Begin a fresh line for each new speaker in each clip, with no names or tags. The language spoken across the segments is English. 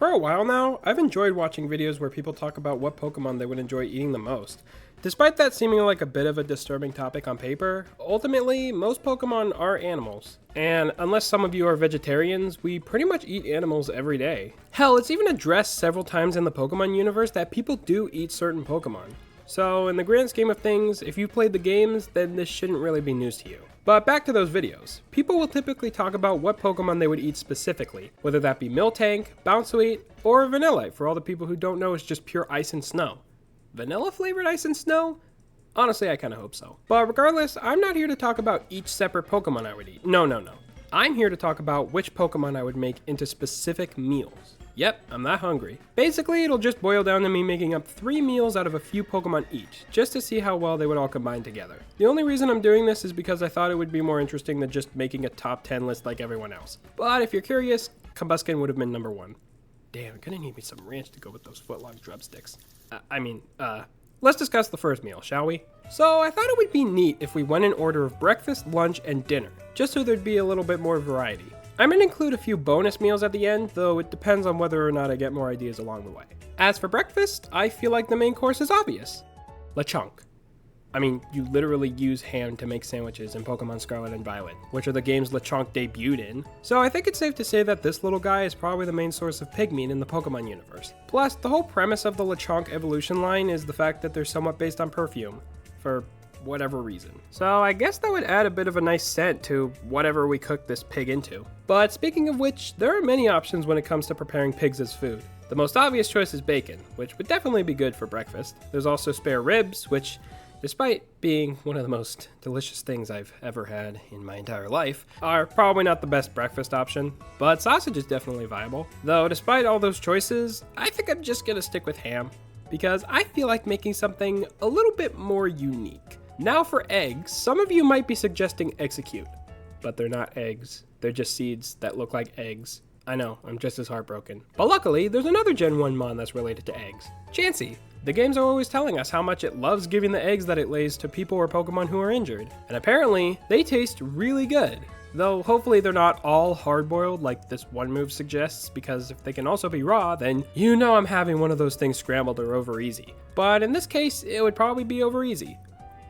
For a while now, I've enjoyed watching videos where people talk about what Pokemon they would enjoy eating the most. Despite that seeming like a bit of a disturbing topic on paper, ultimately, most Pokemon are animals. And unless some of you are vegetarians, we pretty much eat animals every day. Hell, it's even addressed several times in the Pokemon universe that people do eat certain Pokemon. So in the grand scheme of things, if you've played the games, then this shouldn't really be news to you. But back to those videos. People will typically talk about what Pokemon they would eat specifically, whether that be Miltank, Bounsweet, or Vanillite for all the people who don't know it's just pure ice and snow. Vanilla flavored ice and snow? Honestly, I kinda hope so. But regardless, I'm not here to talk about each separate Pokemon I would eat. No. I'm here to talk about which Pokemon I would make into specific meals. Yep, I'm that hungry. Basically, it'll just boil down to me making up 3 meals out of a few Pokemon each, just to see how well they would all combine together. The only reason I'm doing this is because I thought it would be more interesting than just making a top 10 list like everyone else. But if you're curious, Combuskin would have been number 1. Damn, gonna need me some ranch to go with those footlong drumsticks. Let's discuss the first meal, shall we? So I thought it would be neat if we went in order of breakfast, lunch, and dinner, just so there'd be a little bit more variety. I'm going to include a few bonus meals at the end, though it depends on whether or not I get more ideas along the way. As for breakfast, I feel like the main course is obvious. Lechonk. I mean, you literally use ham to make sandwiches in Pokemon Scarlet and Violet, which are the games Lechonk debuted in, so I think it's safe to say that this little guy is probably the main source of pig meat in the Pokemon universe. Plus, the whole premise of the Lechonk evolution line is the fact that they're somewhat based on perfume, for whatever reason. So I guess that would add a bit of a nice scent to whatever we cook this pig into. But speaking of which, there are many options when it comes to preparing pigs as food. The most obvious choice is bacon, which would definitely be good for breakfast. There's also spare ribs, which, despite being one of the most delicious things I've ever had in my entire life, are probably not the best breakfast option, but sausage is definitely viable. Though despite all those choices, I think I'm just gonna stick with ham, because I feel like making something a little bit more unique. Now for eggs, some of you might be suggesting execute, but they're not eggs. They're just seeds that look like eggs. I know, I'm just as heartbroken. But luckily, there's another Gen 1 mon that's related to eggs. Chansey. The games are always telling us how much it loves giving the eggs that it lays to people or Pokemon who are injured. And apparently, they taste really good. Though hopefully they're not all hard-boiled like this one move suggests, because if they can also be raw, then you know I'm having one of those things scrambled or over easy. But in this case, it would probably be over easy.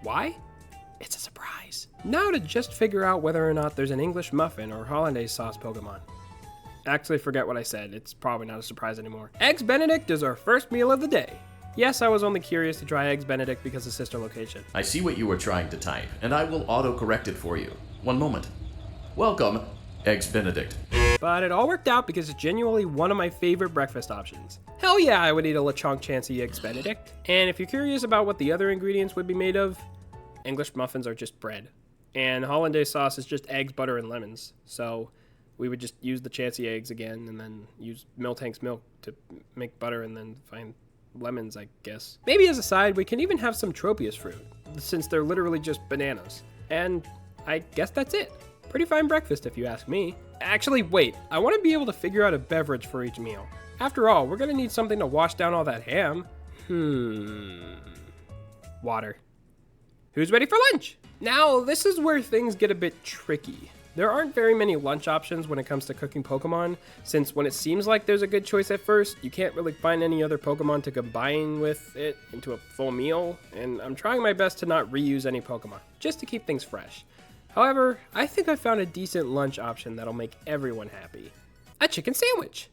Why? It's a surprise. Now to just figure out whether or not there's an English muffin or hollandaise sauce Pokemon. Actually, forget what I said. It's probably not a surprise anymore. Eggs Benedict is our first meal of the day. Yes, I was only curious to try Eggs Benedict because of sister location.
I see what you were trying to type, and I will auto-correct it for you. One moment. Welcome, Eggs Benedict.
But it all worked out because it's genuinely one of my favorite breakfast options. Hell yeah, I would eat a Lechonk Chansey Eggs Benedict. And if you're curious about what the other ingredients would be made of, English muffins are just bread. And hollandaise sauce is just eggs, butter, and lemons. So we would just use the Chansey eggs again and then use Miltank's milk to make butter and then find lemons, I guess. Maybe as a side, we can even have some Tropius fruit, since they're literally just bananas. And I guess that's it. Pretty fine breakfast if you ask me. Actually, wait, I want to be able to figure out a beverage for each meal. After all, we're gonna need something to wash down all that ham. Water. Who's ready for lunch? Now, this is where things get a bit tricky. There aren't very many lunch options when it comes to cooking Pokemon, since when it seems like there's a good choice at first, you can't really find any other Pokemon to combine with it into a full meal, and I'm trying my best to not reuse any Pokemon, just to keep things fresh. However, I think I found a decent lunch option that'll make everyone happy. A chicken sandwich!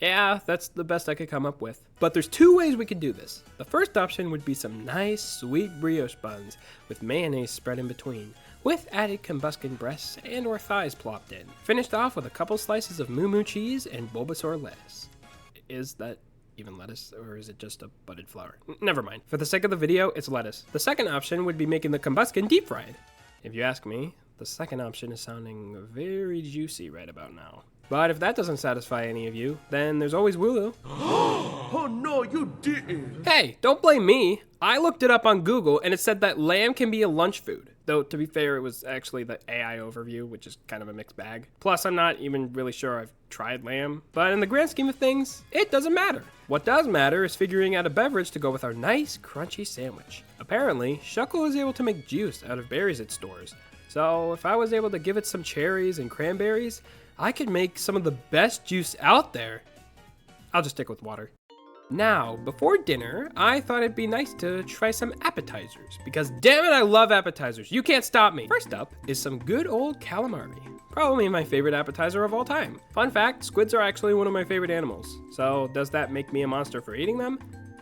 Yeah, that's the best I could come up with. But there's 2 ways we could do this. The first option would be some nice, sweet brioche buns with mayonnaise spread in between, with added Combuskin breasts and or thighs plopped in. Finished off with a couple slices of Moo Moo cheese and Bulbasaur lettuce. Is that even lettuce, or is it just a budded flower? Never mind. For the sake of the video, it's lettuce. The second option would be making the Combuskin deep fried. If you ask me, the second option is sounding very juicy right about now. But if that doesn't satisfy any of you, then there's always Wooloo.
Oh no, you didn't!
Hey, don't blame me. I looked it up on Google and it said that lamb can be a lunch food. Though, to be fair, it was actually the AI overview, which is kind of a mixed bag. Plus, I'm not even really sure I've tried lamb. But in the grand scheme of things, it doesn't matter. What does matter is figuring out a beverage to go with our nice, crunchy sandwich. Apparently, Shuckle is able to make juice out of berries it stores. So if I was able to give it some cherries and cranberries, I could make some of the best juice out there. I'll just stick with water. Now, before dinner, I thought it'd be nice to try some appetizers, because damn it, I love appetizers. You can't stop me. First up is some good old calamari. Probably my favorite appetizer of all time. Fun fact, squids are actually one of my favorite animals. So does that make me a monster for eating them?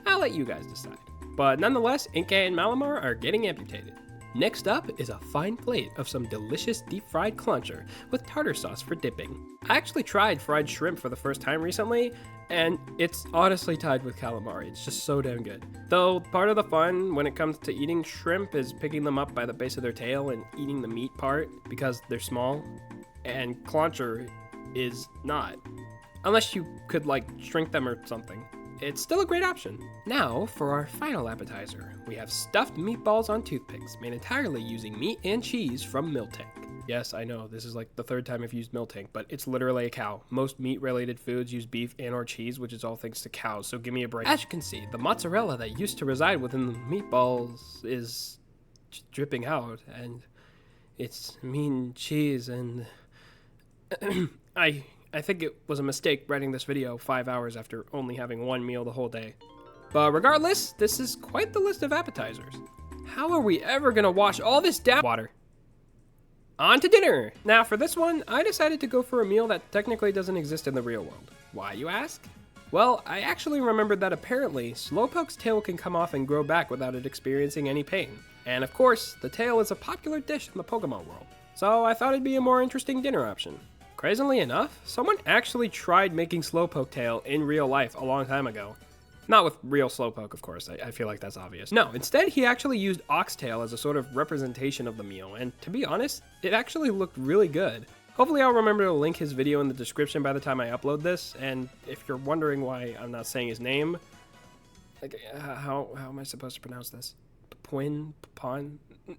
I'll let you guys decide. But nonetheless, Inca and Malamar are getting amputated. Next up is a fine plate of some delicious deep-fried cluncher with tartar sauce for dipping. I actually tried fried shrimp for the first time recently, and it's honestly tied with calamari. It's just so damn good. Though part of the fun when it comes to eating shrimp is picking them up by the base of their tail and eating the meat part because they're small, and cluncher is not. Unless you could like shrink them or something. It's still a great option. Now, for our final appetizer, we have stuffed meatballs on toothpicks, made entirely using meat and cheese from Miltank. Yes, I know, this is like the third time I've used Miltank, but it's literally a cow. Most meat-related foods use beef and or cheese, which is all thanks to cows, so give me a break. As you can see, the mozzarella that used to reside within the meatballs is dripping out, and it's mean cheese, and I think it was a mistake writing this video 5 hours after only having one meal the whole day. But regardless, this is quite the list of appetizers. How are we ever gonna wash all this down? Water. On to dinner! Now for this one, I decided to go for a meal that technically doesn't exist in the real world. Why, you ask? Well, I actually remembered that apparently, Slowpoke's tail can come off and grow back without it experiencing any pain. And of course, the tail is a popular dish in the Pokemon world. So I thought it'd be a more interesting dinner option. Crazily enough, someone actually tried making Slowpoke tail in real life a long time ago. Not with real Slowpoke, of course, I feel like that's obvious. No, instead he actually used oxtail as a sort of representation of the meal, and to be honest, it actually looked really good. Hopefully I'll remember to link his video in the description by the time I upload this, and if you're wondering why I'm not saying his name, like, how am I supposed to pronounce this? Papon?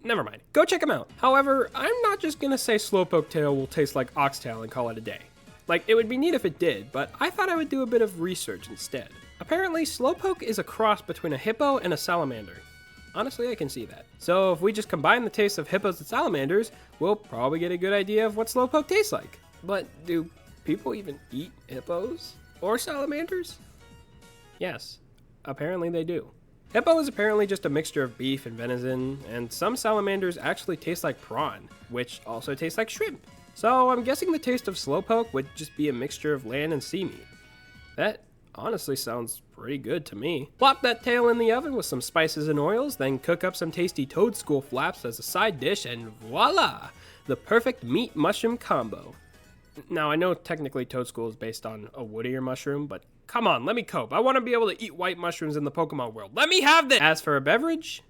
Never mind. Go check him out. However, I'm not just gonna say Slowpoke tail will taste like oxtail and call it a day. Like, it would be neat if it did, but I thought I would do a bit of research instead. Apparently, Slowpoke is a cross between a hippo and a salamander. Honestly, I can see that. So if we just combine the tastes of hippos and salamanders, we'll probably get a good idea of what Slowpoke tastes like. But do people even eat hippos? Or salamanders? Yes, apparently they do. Hippo is apparently just a mixture of beef and venison, and some salamanders actually taste like prawn, which also tastes like shrimp. So I'm guessing the taste of Slowpoke would just be a mixture of land and sea meat. That honestly sounds pretty good to me. Plop that tail in the oven with some spices and oils, then cook up some tasty toadstool flaps as a side dish, and voila! The perfect meat mushroom combo. Now, I know technically toadstool is based on a woodier mushroom, but come on, let me cope. I want to be able to eat white mushrooms in the Pokemon world. Let me have this! As for a beverage,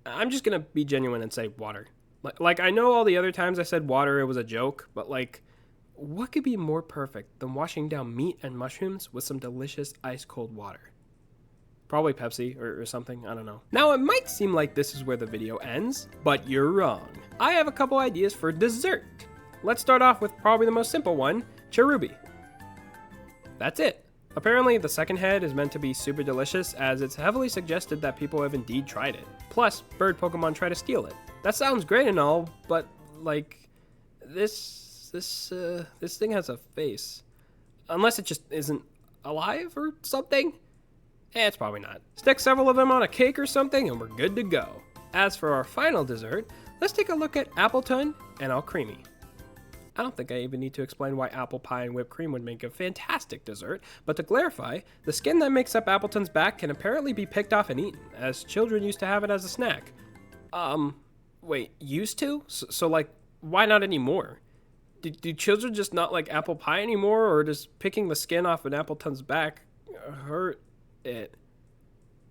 I'm just gonna be genuine and say water. Like, I know all the other times I said water, it was a joke, but like, what could be more perfect than washing down meat and mushrooms with some delicious ice-cold water? Probably Pepsi or something, I don't know. Now, it might seem like this is where the video ends, but you're wrong. I have a couple ideas for dessert. Let's start off with probably the most simple one, Cherubi. That's it. Apparently, the second head is meant to be super delicious, as it's heavily suggested that people have indeed tried it. Plus, bird Pokemon try to steal it. That sounds great and all, but like, this thing has a face. Unless it just isn't alive or something? It's probably not. Stick several of them on a cake or something and we're good to go. As for our final dessert, let's take a look at Appleton and Alcremie. I don't think I even need to explain why apple pie and whipped cream would make a fantastic dessert, but to clarify, the skin that makes up Appleton's back can apparently be picked off and eaten, as children used to have it as a snack. Wait, used to? So like, why not anymore? Do children just not like apple pie anymore, or does picking the skin off an Appleton's back hurt it?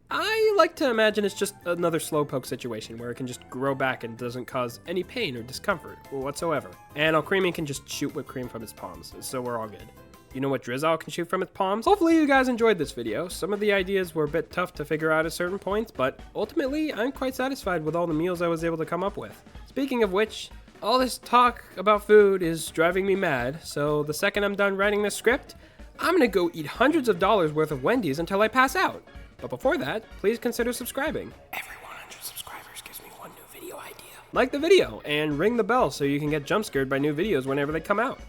I like to imagine it's just another Slowpoke situation where it can just grow back and doesn't cause any pain or discomfort whatsoever. And Alcremie can just shoot whipped cream from its palms, so we're all good. You know what Drizzle can shoot from its palms? Hopefully you guys enjoyed this video. Some of the ideas were a bit tough to figure out at certain points, but ultimately I'm quite satisfied with all the meals I was able to come up with. Speaking of which, all this talk about food is driving me mad, so the second I'm done writing this script, I'm gonna go eat hundreds of dollars worth of Wendy's until I pass out. But before that, please consider subscribing. Every 100 subscribers gives me one new video idea. Like the video and ring the bell so you can get jump scared by new videos whenever they come out.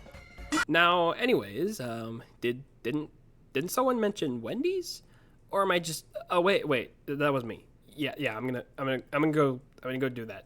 Now, anyways, did Didn't someone mention Wendy's? Or am I just? Oh wait, that was me. Yeah. I'm gonna go do that.